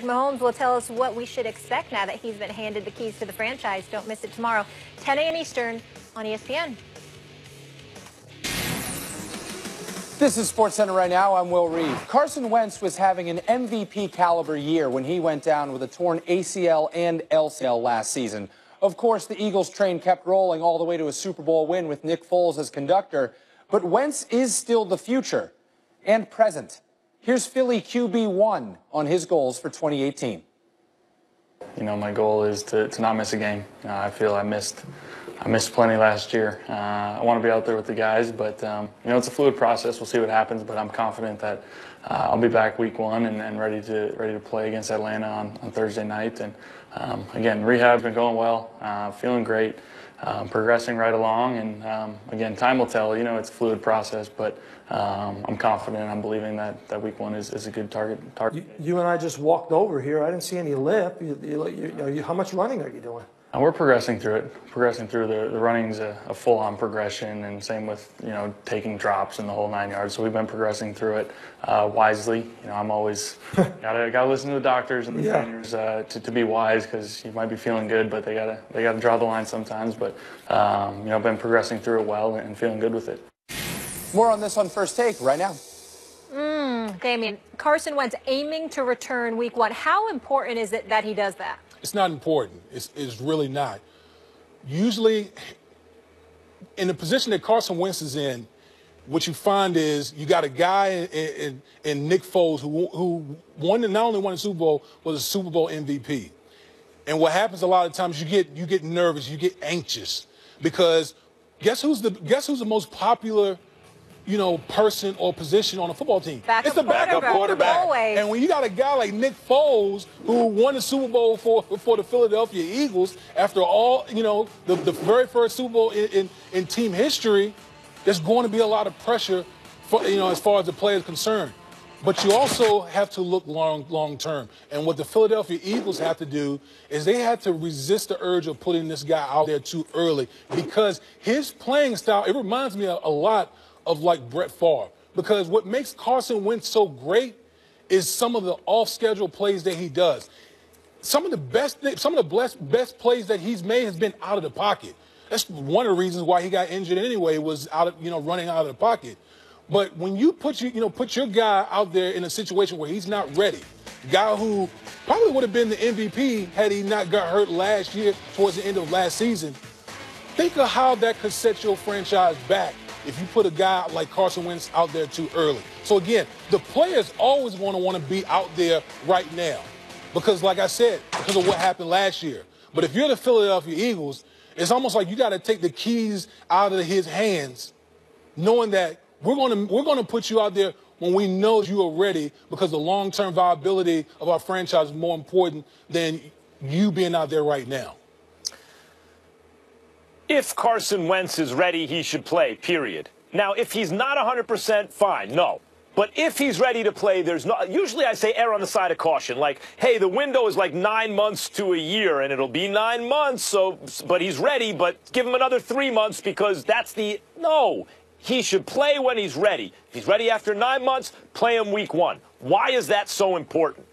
Mahomes will tell us what we should expect now that he's been handed the keys to the franchise. Don't miss it tomorrow, 10 a.m. Eastern on ESPN. This is SportsCenter right now. I'm Will Reed. Carson Wentz was having an MVP caliber year when he went down with a torn ACL and LCL last season. Of course, the Eagles train kept rolling all the way to a Super Bowl win with Nick Foles as conductor. But Wentz is still the future and present. Here's Philly QB1 on his goals for 2018. You know, my goal is to not miss a game. I feel I missed plenty last year. I want to be out there with the guys, but you know, it's a fluid process. We'll see what happens, but I'm confident that I'll be back week 1 and ready to play against Atlanta on Thursday night. And again, rehab's been going well, feeling great, progressing right along. And again, time will tell. You know, it's a fluid process, but I'm confident. I'm believing that week 1 is a good target. You and I just walked over here. I didn't see any lip. How much running are you doing? We're progressing through it. Progressing through the running's a full-on progression, and same with, you know, taking drops and the whole 9 yards. So we've been progressing through it wisely. You know, I'm always gotta listen to the doctors and the trainers to be wise, because you might be feeling good, but they gotta draw the line sometimes. But you know, been progressing through it well and feeling good with it. More on this on First Take right now. Damien, Carson Wentz aiming to return week 1. How important is it that he does that? It's not important. It's really not. Usually, in the position that Carson Wentz is in, what you find is you got a guy in Nick Foles who not only won the Super Bowl, was a Super Bowl MVP. And what happens a lot of times, you get nervous, you get anxious, because guess who's the most popular, you know, person or position on a football team? It's the backup quarterback. Always. And when you got a guy like Nick Foles, who won the Super Bowl for the Philadelphia Eagles after all, you know, the very first Super Bowl in team history, there's going to be a lot of pressure, for, you know, as far as the player is concerned. But you also have to look long term. And what the Philadelphia Eagles have to do is they have to resist the urge of putting this guy out there too early, because his playing style, it reminds me a lot of like Brett Favre, because what makes Carson Wentz so great is some of the off-schedule plays that he does. Some of the best plays that he's made has been out of the pocket. That's one of the reasons why he got injured anyway, was running out of the pocket. But when you put your guy out there in a situation where he's not ready, a guy who probably would have been the MVP had he not got hurt last year towards the end of last season, think of how that could set your franchise back if you put a guy like Carson Wentz out there too early. So again, the players always want to be out there right now, because like I said, because of what happened last year. But if you're the Philadelphia Eagles, it's almost like you got to take the keys out of his hands, knowing that we're going to put you out there when we know you are ready, because the long-term viability of our franchise is more important than you being out there right now. If Carson Wentz is ready, he should play, period. Now, if he's not 100%, fine, no. But if he's ready to play, usually I say err on the side of caution. Like, hey, the window is like 9 months to a year, and it'll be 9 months, but he's ready, but give him another 3 months, because no. He should play when he's ready. If he's ready after 9 months, play him week 1. Why is that so important?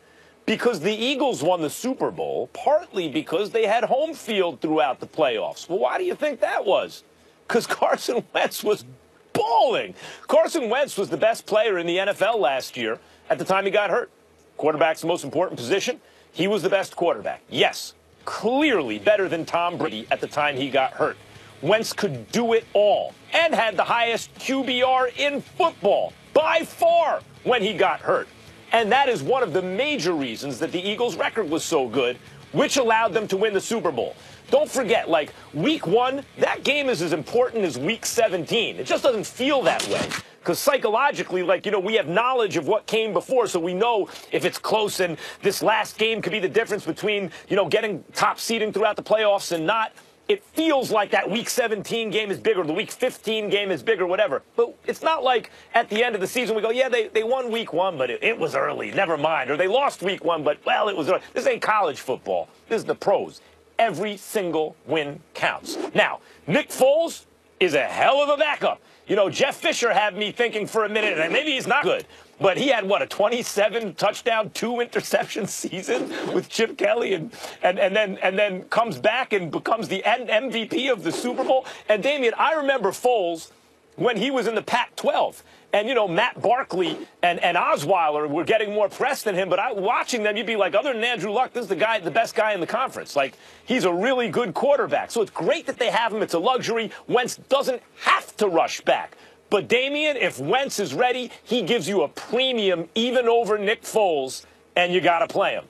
Because the Eagles won the Super Bowl partly because they had home field throughout the playoffs. Well, why do you think that was? Because Carson Wentz was balling. Carson Wentz was the best player in the NFL last year at the time he got hurt. Quarterback's the most important position. He was the best quarterback. Yes, clearly better than Tom Brady at the time he got hurt. Wentz could do it all and had the highest QBR in football by far when he got hurt. And that is one of the major reasons that the Eagles' record was so good, which allowed them to win the Super Bowl. Don't forget, like, week 1, that game is as important as week 17. It just doesn't feel that way. Because psychologically, like, you know, we have knowledge of what came before, so we know if it's close, and this last game could be the difference between, you know, getting top seeding throughout the playoffs and not. It feels like that week 17 game is bigger, the week 15 game is bigger, whatever. But it's not like at the end of the season we go, yeah, they won week 1, but it was early, never mind. Or they lost week 1, but, well, it was early. This ain't college football. This is the pros. Every single win counts. Now, Nick Foles is a hell of a backup. You know, Jeff Fisher had me thinking for a minute, and maybe he's not good. But he had, what, a 27 touchdown, 2 interception season with Chip Kelly and then comes back and becomes the MVP of the Super Bowl. And, Damian, I remember Foles when he was in the Pac-12. And, you know, Matt Barkley and Osweiler were getting more press than him. But watching them, you'd be like, other than Andrew Luck, this is the best guy in the conference. Like, he's a really good quarterback. So it's great that they have him. It's a luxury. Wentz doesn't have to rush back. But, Damian, if Wentz is ready, he gives you a premium even over Nick Foles, and you got to play him.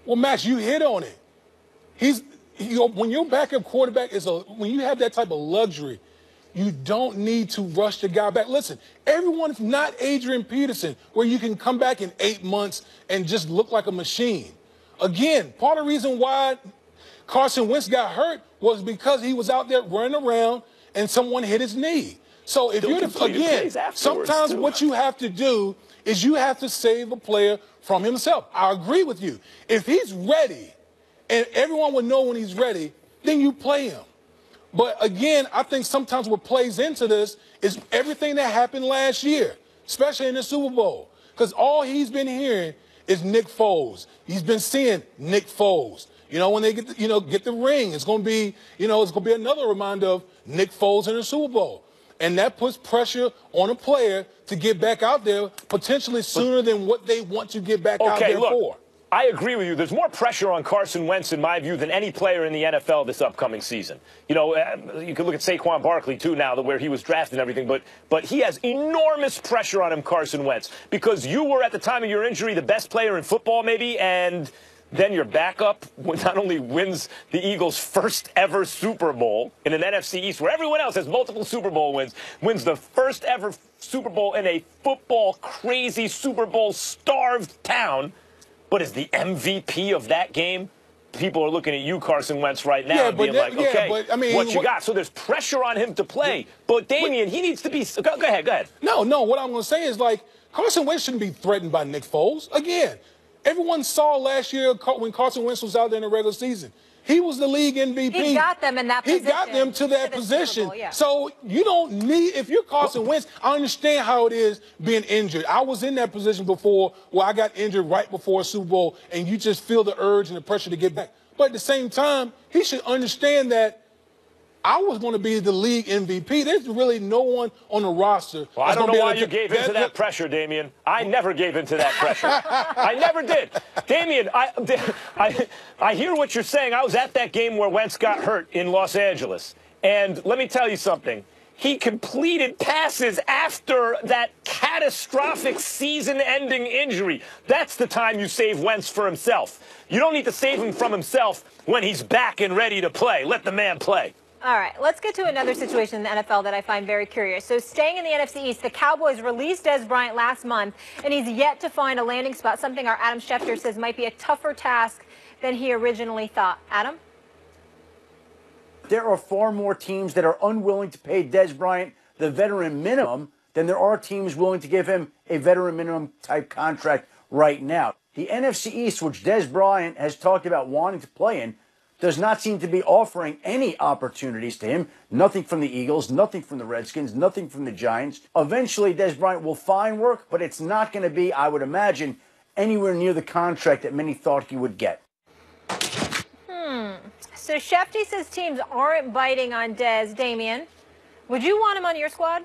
Well, Max, you hit on it. When your backup quarterback when you have that type of luxury, you don't need to rush the guy back. Listen, everyone's not Adrian Peterson, where you can come back in 8 months and just look like a machine. Again, part of the reason why Carson Wentz got hurt was because he was out there running around and someone hit his knee. So if sometimes what you have to do is you have to save a player from himself. I agree with you. If he's ready, and everyone will know when he's ready, then you play him. But again, I think sometimes what plays into this is everything that happened last year, especially in the Super Bowl, because all he's been hearing is Nick Foles. He's been seeing Nick Foles. You know, when they get the ring, it's going to be, another reminder of Nick Foles in the Super Bowl. And that puts pressure on a player to get back out there potentially sooner than what they want to get back out there for. I agree with you. There's more pressure on Carson Wentz, in my view, than any player in the NFL this upcoming season. You know, you could look at Saquon Barkley, too, now, where he was drafted and everything. But he has enormous pressure on him, Carson Wentz, because you were, at the time of your injury, the best player in football, maybe, and then your backup not only wins the Eagles' first ever Super Bowl in an NFC East, where everyone else has multiple Super Bowl wins the first ever Super Bowl in a football-crazy, Super Bowl-starved town, but is the MVP of that game. People are looking at you, Carson Wentz, right now and being like, okay, what you got? So there's pressure on him to play. But, Damian, he needs to be – go ahead. No, what I'm going to say is, like, Carson Wentz shouldn't be threatened by Nick Foles. Again, everyone saw last year when Carson Wentz was out there in the regular season. He was the league MVP. He got them in that position. He got them to that position. Bowl, yeah. So you don't need, if you're Carson Wentz, I understand how it is being injured. I was in that position before where I got injured right before a Super Bowl, and you just feel the urge and the pressure to get back. But at the same time, he should understand that I was going to be the league MVP. There's really no one on the roster. Well, I don't know why you gave into that pressure, Damian. I never gave into that pressure. I never did. Damian, I hear what you're saying. I was at that game where Wentz got hurt in Los Angeles. And let me tell you something. He completed passes after that catastrophic season-ending injury. That's the time you save Wentz for himself. You don't need to save him from himself when he's back and ready to play. Let the man play. All right, let's get to another situation in the NFL that I find very curious. So staying in the NFC East, the Cowboys released Dez Bryant last month, and he's yet to find a landing spot, something our Adam Schefter says might be a tougher task than he originally thought. Adam? There are far more teams that are unwilling to pay Dez Bryant the veteran minimum than there are teams willing to give him a veteran minimum type contract right now. The NFC East, which Dez Bryant has talked about wanting to play in, does not seem to be offering any opportunities to him. Nothing from the Eagles, nothing from the Redskins, nothing from the Giants. Eventually, Dez Bryant will find work, but it's not going to be, I would imagine, anywhere near the contract that many thought he would get. So Schefter says teams aren't biting on Dez. Damian, would you want him on your squad?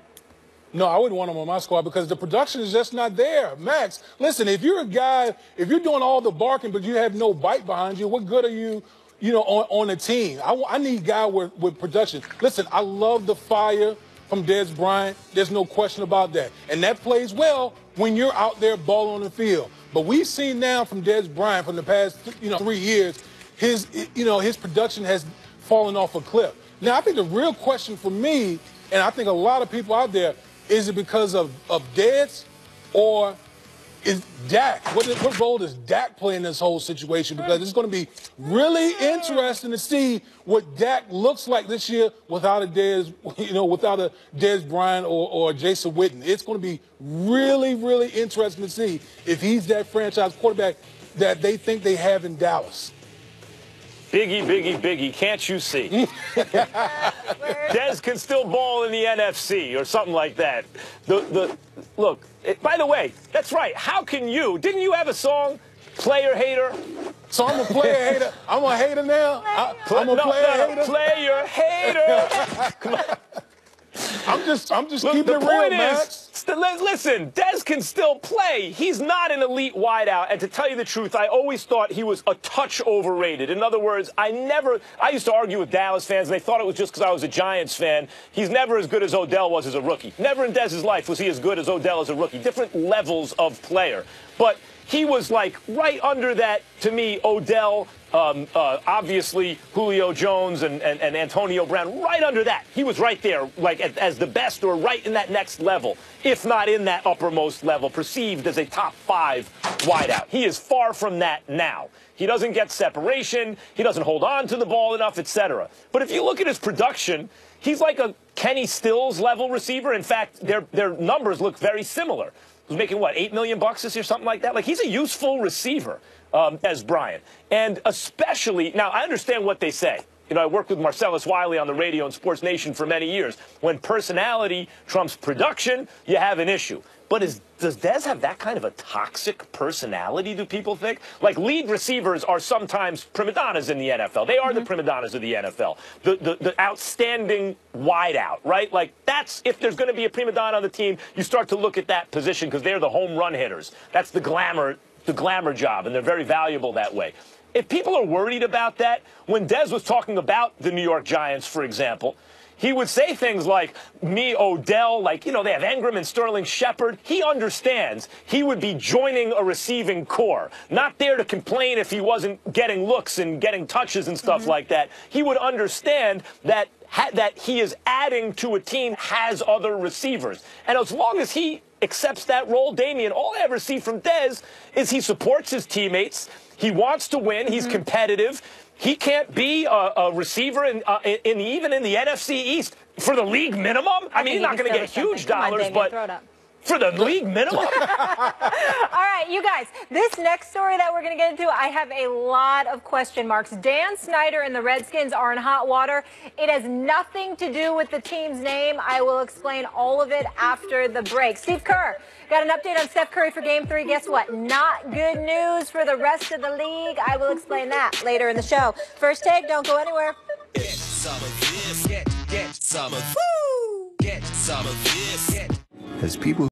No, I wouldn't want him on my squad because the production is just not there. Max, listen, if you're a guy, if you're doing all the barking but you have no bite behind you, what good are you on a team? I need a guy with production. Listen, I love the fire from Dez Bryant. There's no question about that. And that plays well when you're out there balling on the field. But we've seen now from Dez Bryant from the past 3 years, his production has fallen off a cliff. Now, I think the real question for me, and I think a lot of people out there, is it because of Dez or is Dak? What role does Dak play in this whole situation? Because it's going to be really interesting to see what Dak looks like this year without a Dez Bryant or Jason Witten. It's going to be really, really interesting to see if he's that franchise quarterback that they think they have in Dallas. Biggie, Biggie, Biggie, can't you see? Dez can still ball in the NFC or something like that. Look, by the way, that's right. How can you? Didn't you have a song, Player Hater? So I'm a player hater. I'm a hater now. I'm a player hater. Player hater. Come on. I'm just Look, keeping it real, Max. Listen, Dez can still play. He's not an elite wideout. And to tell you the truth, I always thought he was a touch overrated. In other words, I used to argue with Dallas fans, and they thought it was just because I was a Giants fan. He's never as good as Odell was as a rookie. Never in Dez's life was he as good as Odell as a rookie. Different levels of player. But he was like right under that, to me, Odell, obviously Julio Jones and Antonio Brown, right under that. He was right there, like as the best or right in that next level, if not in that uppermost level, perceived as a top 5 wideout. He is far from that now. He doesn't get separation. He doesn't hold on to the ball enough, etc. But if you look at his production, he's like a Kenny Stills level receiver. In fact, their numbers look very similar. He's making, what, $8 million this year, something like that? Like, he's a useful receiver, Dez Bryant. And especially, now, I understand what they say. You know, I worked with Marcellus Wiley on the radio and Sports Nation for many years. When personality trumps production, you have an issue. But does Dez have that kind of a toxic personality, do people think? Like, lead receivers are sometimes prima donnas in the NFL. They are the prima donnas of the NFL. The outstanding wideout, right? Like, that's, if there's going to be a prima donna on the team, you start to look at that position because they're the home run hitters. That's the glamour job, and they're very valuable that way. If people are worried about that, when Dez was talking about the New York Giants, for example, he would say things like, me, Odell, like, you know, they have Engram and Sterling Shepard. He understands he would be joining a receiving core, not there to complain if he wasn't getting looks and getting touches and stuff like that. He would understand that he is adding to a team has other receivers. And as long as he accepts that role, Damian, all I ever see from Dez is he supports his teammates. He wants to win. He's competitive. He can't be a receiver even in the NFC East for the league minimum. I mean, he's not going to get huge dollars, but for the league minimum. All right, you guys, this next story that we're going to get into, I have a lot of question marks. Dan Snyder and the Redskins are in hot water. It has nothing to do with the team's name. I will explain all of it after the break. Steve Kerr got an update on Steph Curry for Game 3. Guess what? Not good news for the rest of the league. I will explain that later in the show. First take, don't go anywhere. Get some of this. Get some of. Get some of this. As people